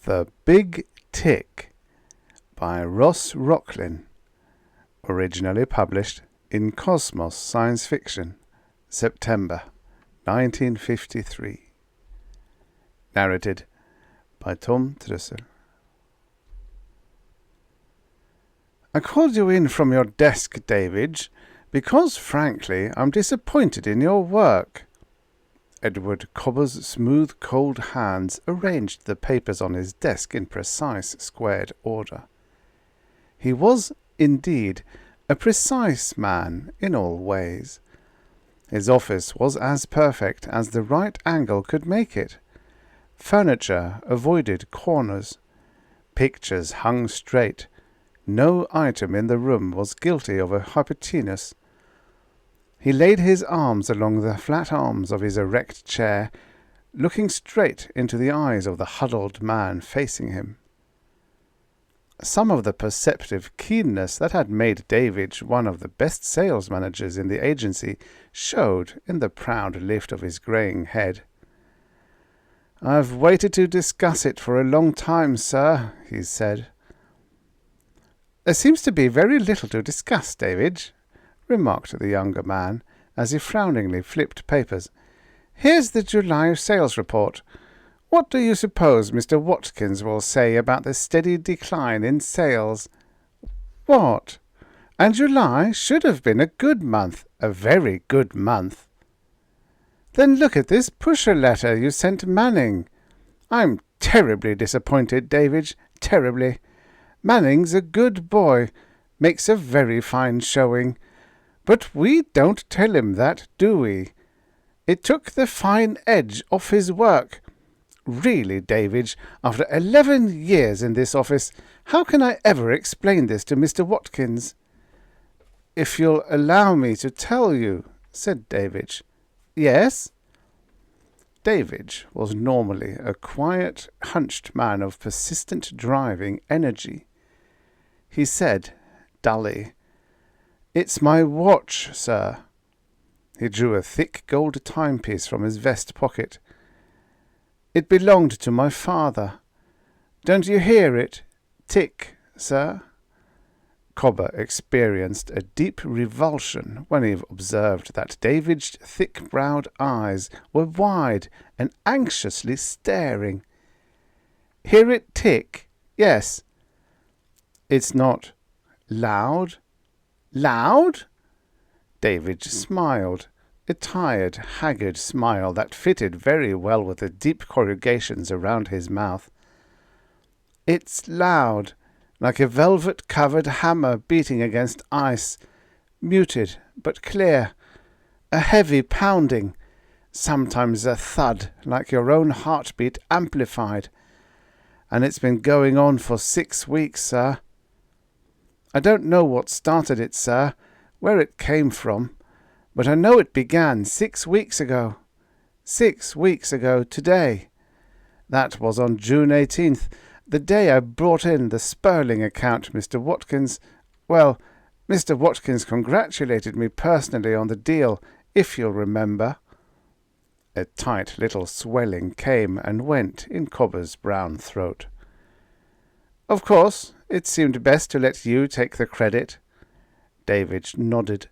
The Big Tick by Rocklynne, originally published in Cosmos Science Fiction, September 1953. Narrated by Trussel. I called you in from your desk, David, because, frankly, I'm disappointed in your work. Edward Cobber's smooth, cold hands arranged the papers on his desk in precise, squared order. He was, indeed, a precise man in all ways. His office was as perfect as the right angle could make it. Furniture avoided corners. Pictures hung straight. No item in the room was guilty of a hypotenuse. He laid his arms along the flat arms of his erect chair, looking straight into the eyes of the huddled man facing him. Some of the perceptive keenness that had made David one of the best sales managers in the agency showed in the proud lift of his greying head. "I've waited to discuss it for a long time, sir," he said. "There seems to be very little to discuss, David," remarked the younger man, as he frowningly flipped papers. "Here's the July sales report. What do you suppose Mr. Watkins will say about the steady decline in sales?" "What? And July should have been a good month, a very good month." "Then look at this pusher letter you sent Manning. I'm terribly disappointed, David, terribly. Manning's a good boy, makes a very fine showing. But we don't tell him that, do we? It took the fine edge off his work. Really, David, after 11 years in this office, how can I ever explain this to Mr. Watkins?" "If you'll allow me to tell you," said David. "Yes?" David was normally a quiet, hunched man of persistent driving energy. He said, dully, "It's my watch, sir." He drew a thick gold timepiece from his vest pocket. "It belonged to my father. Don't you hear it? Tick, sir." Cobber experienced a deep revulsion when he observed that David's thick-browed eyes were wide and anxiously staring. "Hear it tick? Yes." "It's not loud?" "Loud?" David smiled, a tired, haggard smile that fitted very well with the deep corrugations around his mouth. "It's loud, like a velvet-covered hammer beating against ice, muted but clear, a heavy pounding, sometimes a thud like your own heartbeat amplified. And it's been going on for 6 weeks, sir. I don't know what started it, sir, where it came from, but I know it began 6 weeks ago. 6 weeks ago today. That was on June 18th, the day I brought in the Sperling account, Mr. Watkins. Well, Mr. Watkins congratulated me personally on the deal, if you'll remember." A tight little swelling came and went in Cobber's brown throat. "Of course, it seemed best to let you take the credit." David nodded.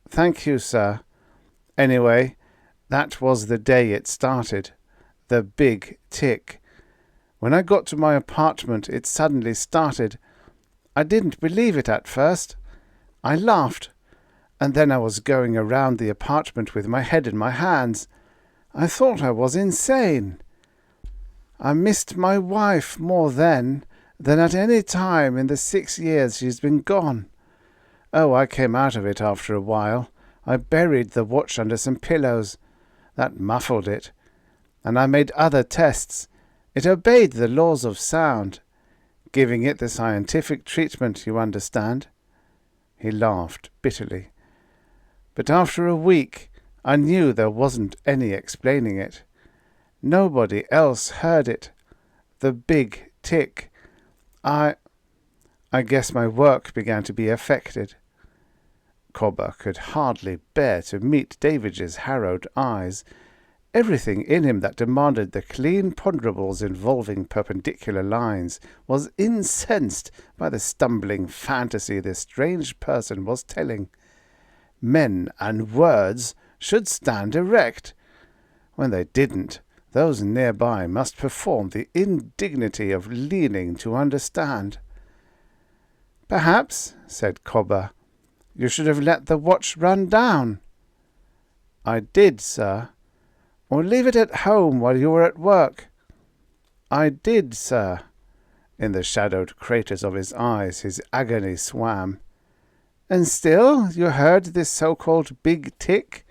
"Thank you, sir. Anyway, that was the day it started. The big tick. When I got to my apartment, it suddenly started. I didn't believe it at first. I laughed, and then I was going around the apartment with my head in my hands. I thought I was insane. I missed my wife more then than at any time in the 6 years she's been gone. Oh, I came out of it after a while. I buried the watch under some pillows. That muffled it. And I made other tests. It obeyed the laws of sound, giving it the scientific treatment, you understand." He laughed bitterly. "But after a week, I knew there wasn't any explaining it. Nobody else heard it. The big tick. I guess my work began to be affected." Cobber could hardly bear to meet David's harrowed eyes. Everything in him that demanded the clean ponderables involving perpendicular lines was incensed by the stumbling fantasy this strange person was telling. Men and words should stand erect. When they didn't, those nearby must perform the indignity of leaning to understand. "Perhaps," said Cobber, "you should have let the watch run down." "I did, sir." "Or leave it at home while you were at work." "I did, sir." In the shadowed craters of his eyes his agony swam. "And still you heard this so-called big tick?"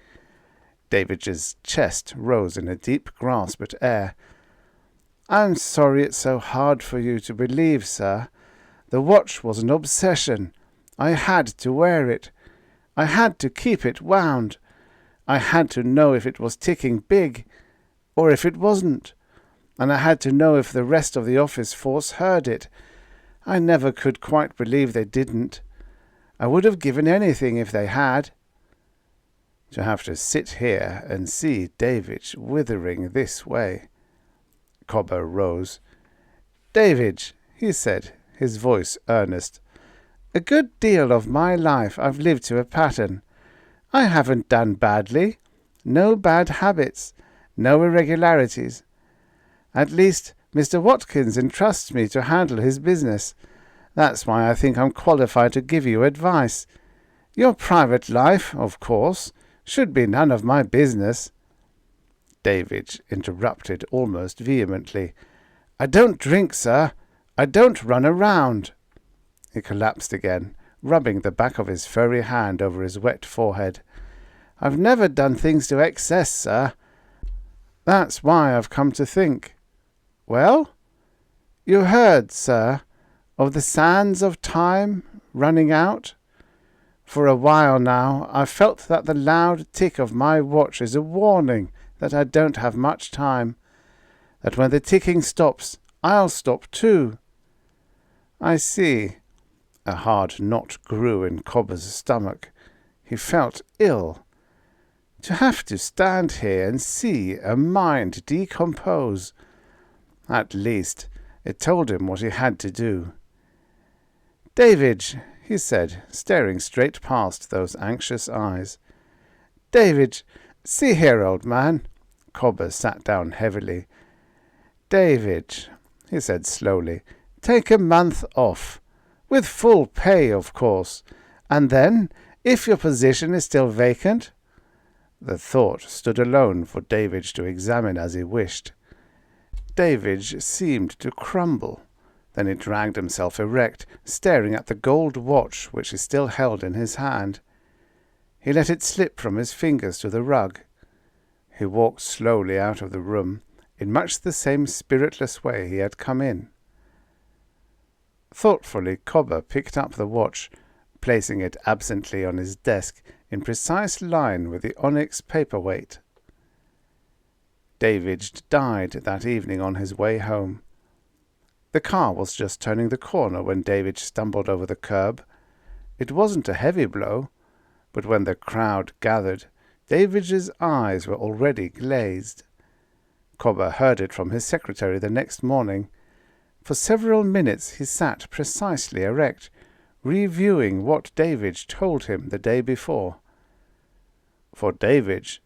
Davidge's chest rose in a deep grasp at air. "I'm sorry it's so hard for you to believe, sir. The watch was an obsession. I had to wear it. I had to keep it wound. I had to know if it was ticking big, or if it wasn't. And I had to know if the rest of the office force heard it. I never could quite believe they didn't. I would have given anything if they had." To have to sit here and see Davidge withering this way. Cobber rose. "Davidge," he said, his voice earnest, "a good deal of my life I've lived to a pattern. I haven't done badly. No bad habits. No irregularities. At least Mr. Watkins entrusts me to handle his business. That's why I think I'm qualified to give you advice. Your private life, of course, should be none of my business." Davidge interrupted almost vehemently. "I don't drink, sir. I don't run around." He collapsed again, rubbing the back of his furry hand over his wet forehead. "I've never done things to excess, sir. That's why I've come to think." "Well?" "You heard, sir, of the sands of time running out? For a while now I've felt that the loud tick of my watch is a warning that I don't have much time, that when the ticking stops, I'll stop too." "I see." A hard knot grew in Cobber's stomach. He felt ill. To have to stand here and see a mind decompose. At least it told him what he had to do. "Davidge," he said, staring straight past those anxious eyes. "Davidge, see here, old man." Cobber sat down heavily. "Davidge," he said slowly, "take a month off. With full pay, of course. And then, if your position is still vacant—" The thought stood alone for Davidge to examine as he wished. Davidge seemed to crumble. Then he dragged himself erect, staring at the gold watch which he still held in his hand. He let it slip from his fingers to the rug. He walked slowly out of the room, in much the same spiritless way he had come in. Thoughtfully, Cobber picked up the watch, placing it absently on his desk in precise line with the onyx paperweight. Davidge died that evening on his way home. The car was just turning the corner when Davidge stumbled over the curb. It wasn't a heavy blow, but when the crowd gathered, Davidge's eyes were already glazed. Cobber heard it from his secretary the next morning. For several minutes he sat precisely erect, reviewing what Davidge told him the day before. For Davidge,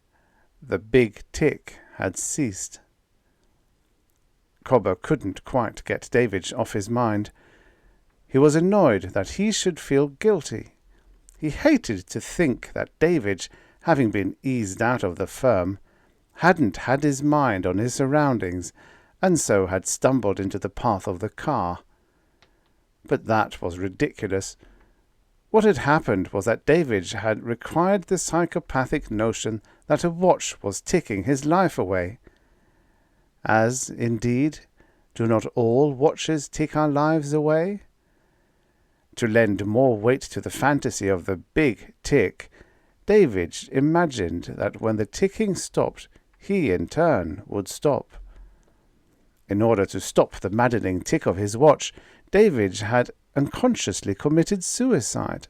the big tick had ceased. Cobber couldn't quite get Davidge off his mind. He was annoyed that he should feel guilty. He hated to think that Davidge, having been eased out of the firm, hadn't had his mind on his surroundings, and so had stumbled into the path of the car. But that was ridiculous. What had happened was that Davidge had required the psychopathic notion that a watch was ticking his life away. As, indeed, do not all watches tick our lives away? To lend more weight to the fantasy of the big tick, Davidge imagined that when the ticking stopped, he in turn would stop. In order to stop the maddening tick of his watch, Davidge had unconsciously committed suicide.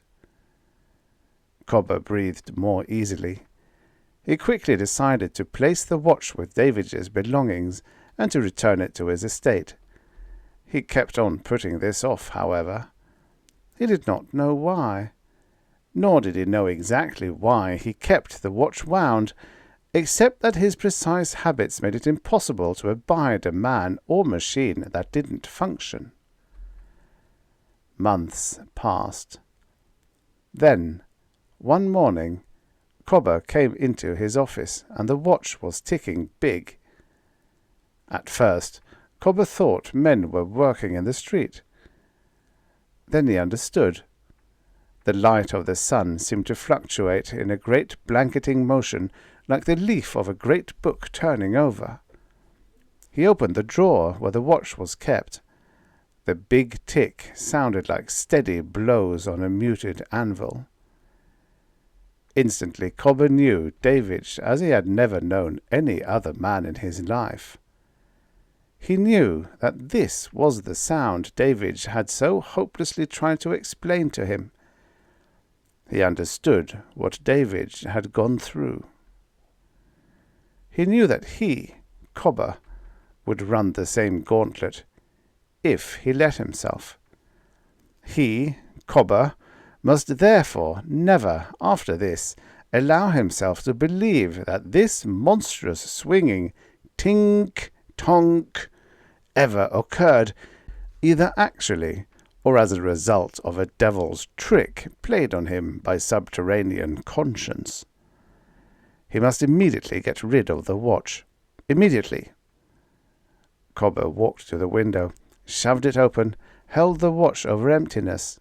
Cobber breathed more easily. He quickly decided to place the watch with Davidge's belongings and to return it to his estate. He kept on putting this off, however. He did not know why, nor did he know exactly why he kept the watch wound, except that his precise habits made it impossible to abide a man or machine that didn't function. Months passed. Then, one morning, Cobber came into his office, and the watch was ticking big. At first, Cobber thought men were working in the street. Then he understood. The light of the sun seemed to fluctuate in a great blanketing motion, like the leaf of a great book turning over. He opened the drawer where the watch was kept. The big tick sounded like steady blows on a muted anvil. Instantly Cobber knew Davidge as he had never known any other man in his life. He knew that this was the sound Davidge had so hopelessly tried to explain to him. He understood what Davidge had gone through. He knew that he, Cobber, would run the same gauntlet, if he let himself. He, Cobber, must therefore never, after this, allow himself to believe that this monstrous swinging tink-tonk ever occurred, either actually or as a result of a devil's trick played on him by subterranean conscience. He must immediately get rid of the watch. Immediately. Cobber walked to the window, shoved it open, held the watch over emptiness.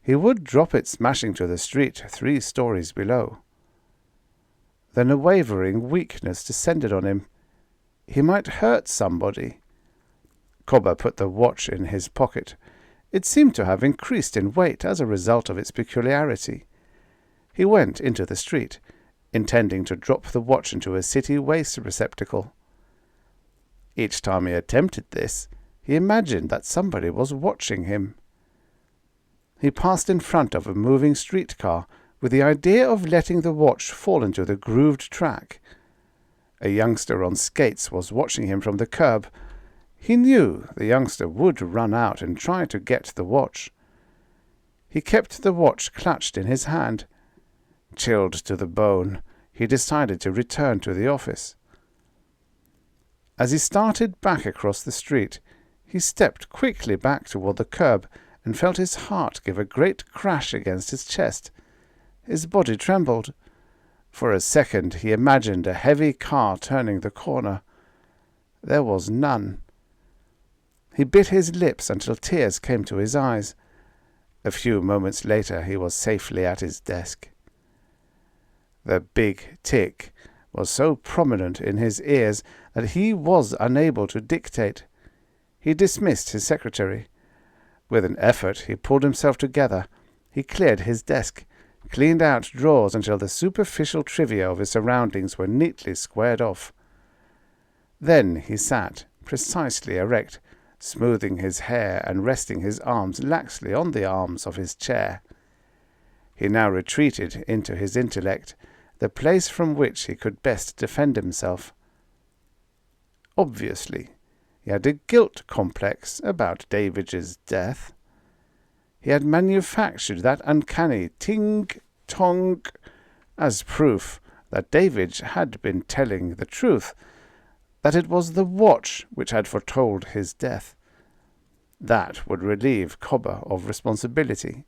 He would drop it smashing to the street 3 stories below. Then a wavering weakness descended on him. He might hurt somebody. Cobber put the watch in his pocket. It seemed to have increased in weight as a result of its peculiarity. He went into the street, intending to drop the watch into a city waste receptacle. Each time he attempted this, he imagined that somebody was watching him. He passed in front of a moving streetcar with the idea of letting the watch fall into the grooved track. A youngster on skates was watching him from the curb. He knew the youngster would run out and try to get the watch. He kept the watch clutched in his hand. Chilled to the bone, he decided to return to the office. As he started back across the street, he stepped quickly back toward the curb and felt his heart give a great crash against his chest. His body trembled. For a second he imagined a heavy car turning the corner. There was none. He bit his lips until tears came to his eyes. A few moments later he was safely at his desk. The big tick was so prominent in his ears that he was unable to dictate. He dismissed his secretary. With an effort he pulled himself together. He cleared his desk, cleaned out drawers until the superficial trivia of his surroundings were neatly squared off. Then he sat, precisely erect, smoothing his hair and resting his arms laxly on the arms of his chair. He now retreated into his intellect, the place from which he could best defend himself. Obviously, he had a guilt complex about Davidge's death. He had manufactured that uncanny ting-tonk as proof that Davidge had been telling the truth, that it was the watch which had foretold his death. That would relieve Cobber of responsibility.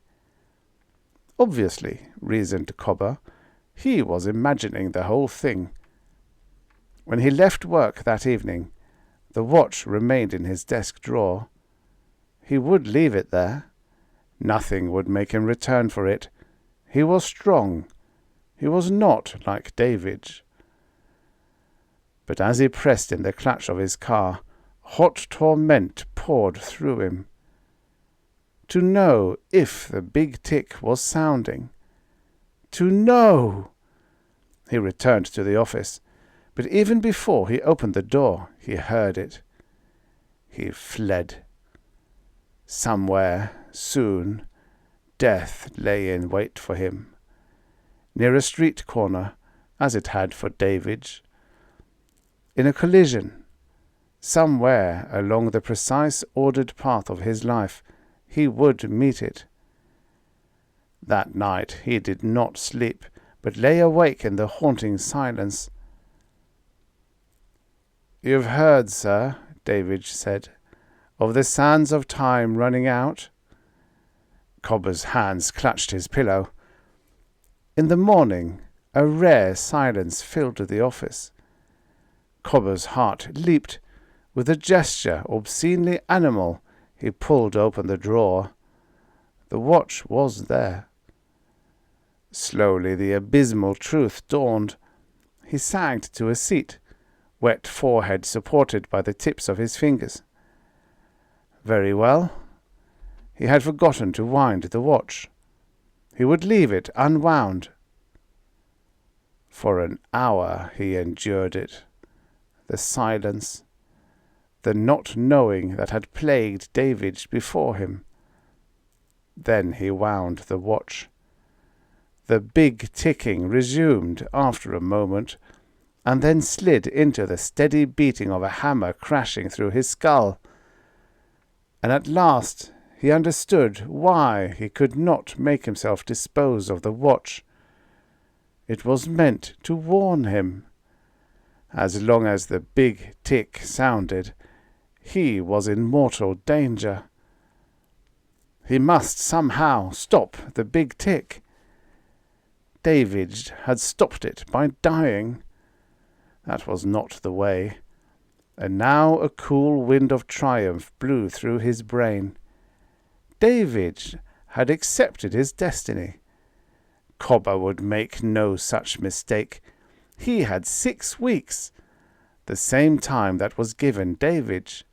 Obviously, reasoned Cobber, he was imagining the whole thing. When he left work that evening, the watch remained in his desk drawer. He would leave it there. Nothing would make him return for it. He was strong. He was not like Davidge. But as he pressed in the clutch of his car, hot torment poured through him. To know if the big tick was sounding. To know! He returned to the office, but even before he opened the door, he heard it. He fled. Somewhere, soon, death lay in wait for him. Near a street corner, as it had for Davidge. In a collision, somewhere along the precise ordered path of his life, he would meet it. That night he did not sleep, but lay awake in the haunting silence. "You've heard, sir," Davidge said, "of the sands of time running out?" Cobber's hands clutched his pillow. In the morning, a rare silence filled the office. Cobber's heart leaped. With a gesture obscenely animal, he pulled open the drawer. The watch was there. Slowly the abysmal truth dawned. He sagged to a seat, wet forehead supported by the tips of his fingers. Very well. He had forgotten to wind the watch. He would leave it unwound. For an hour he endured it. The silence, the not knowing that had plagued Davidge before him. Then he wound the watch. The big ticking resumed after a moment, and then slid into the steady beating of a hammer crashing through his skull. And at last he understood why he could not make himself dispose of the watch. It was meant to warn him. As long as the big tick sounded, he was in mortal danger. He must somehow stop the big tick. Davidge had stopped it by dying. That was not the way. And now a cool wind of triumph blew through his brain. Davidge had accepted his destiny. Cobber would make no such mistake. He had 6 weeks, the same time that was given Davidge.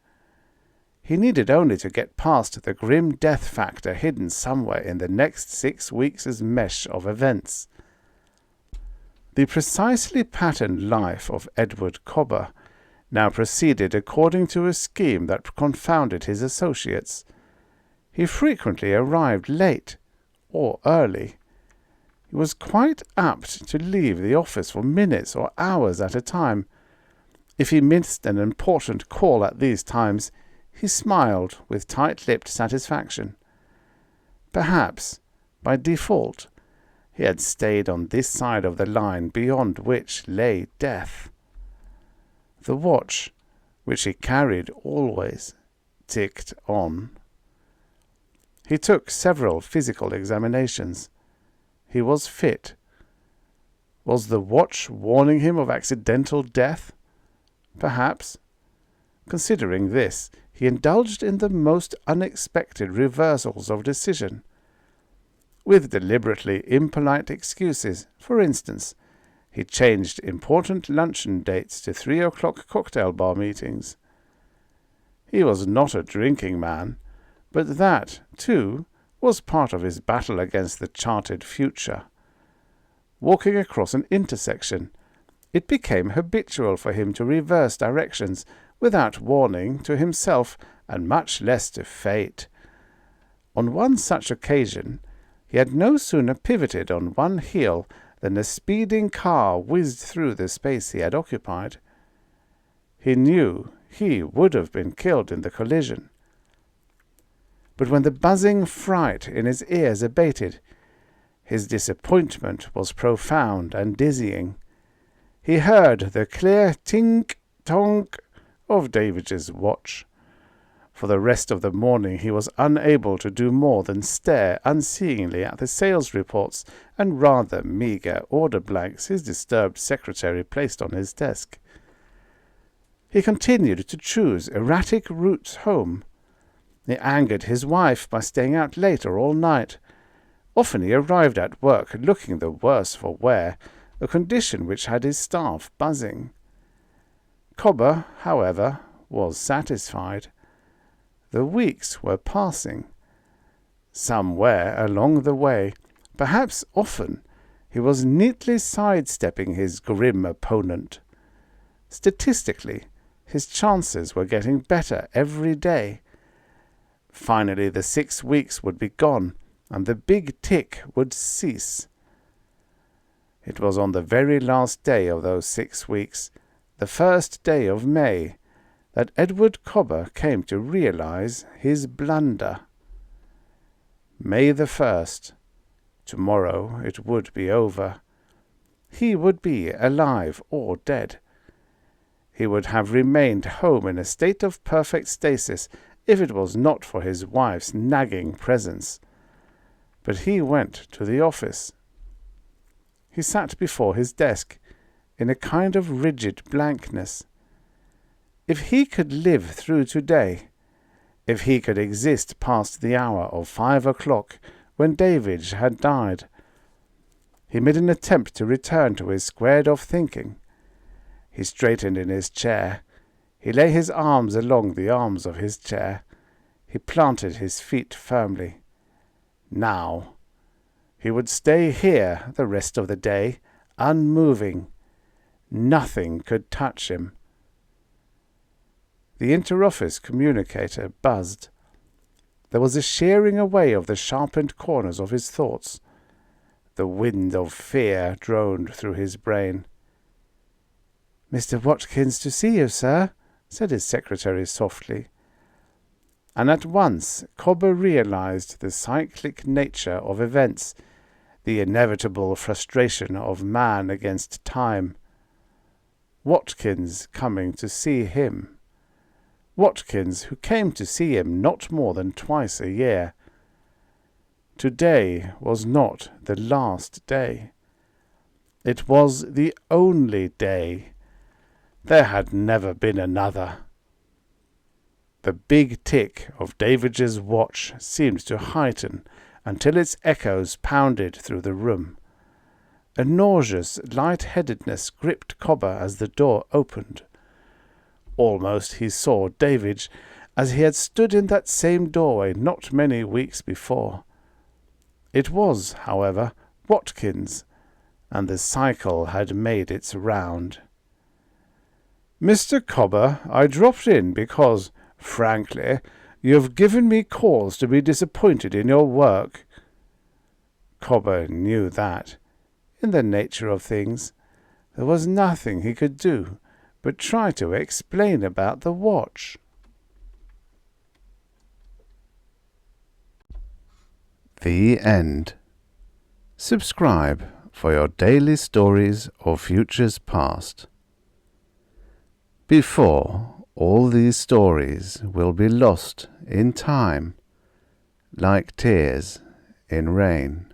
He needed only to get past the grim death factor hidden somewhere in the next 6 weeks' mesh of events. The precisely patterned life of Edward Cobber now proceeded according to a scheme that confounded his associates. He frequently arrived late or early. He was quite apt to leave the office for minutes or hours at a time. If he missed an important call at these times, he smiled with tight-lipped satisfaction. Perhaps, by default, he had stayed on this side of the line beyond which lay death. The watch, which he carried always, ticked on. He took several physical examinations. He was fit. Was the watch warning him of accidental death? Perhaps. Considering this, he indulged in the most unexpected reversals of decision. With deliberately impolite excuses, for instance, he changed important luncheon dates to 3 o'clock cocktail bar meetings. He was not a drinking man, but that, too, was part of his battle against the charted future. Walking across an intersection, it became habitual for him to reverse directions without warning to himself and much less to fate. On one such occasion, he had no sooner pivoted on one heel than a speeding car whizzed through the space he had occupied. He knew he would have been killed in the collision. But when the buzzing fright in his ears abated, his disappointment was profound and dizzying. He heard the clear tink-tonk of Davidge's watch. For the rest of the morning he was unable to do more than stare unseeingly at the sales reports and rather meagre order blanks his disturbed secretary placed on his desk. He continued to choose erratic routes home. He angered his wife by staying out later all night. Often he arrived at work looking the worse for wear, a condition which had his staff buzzing. Cobber, however, was satisfied. The weeks were passing. Somewhere along the way, perhaps often, he was neatly sidestepping his grim opponent. Statistically, his chances were getting better every day. Finally, the 6 weeks would be gone, and the big tick would cease. It was on the very last day of those 6 weeks, the first day of May, that Edward Cobber came to realize his blunder. May the 1st. Tomorrow it would be over. He would be alive or dead. He would have remained home in a state of perfect stasis if it was not for his wife's nagging presence. But he went to the office. He sat before his desk in a kind of rigid blankness. If he could live through today, if he could exist past the hour of 5 o'clock when David had died. He made an attempt to return to his squared-off thinking. He straightened in his chair. He lay his arms along the arms of his chair. He planted his feet firmly. Now, he would stay here the rest of the day, unmoving. Nothing could touch him. The inter-office communicator buzzed. There was a shearing away of the sharpened corners of his thoughts. The wind of fear droned through his brain. "Mr. Watkins to see you, sir," said his secretary softly. And at once Cobber realized the cyclic nature of events, the inevitable frustration of man against time. Watkins coming to see him. Watkins, who came to see him not more than twice a year. Today was not the last day. It was the only day. There had never been another. The big tick of Davidge's watch seemed to heighten until its echoes pounded through the room. A nauseous light-headedness gripped Cobber as the door opened. Almost he saw Davidge as he had stood in that same doorway not many weeks before. It was, however, Watkins, and the cycle had made its round. "Mr. Cobber, I dropped in because, frankly, you have given me cause to be disappointed in your work." Cobber knew that, in the nature of things, there was nothing he could do but try to explain about the watch. The end. Subscribe for your daily stories of futures past. Before all these stories will be lost in time, like tears in rain.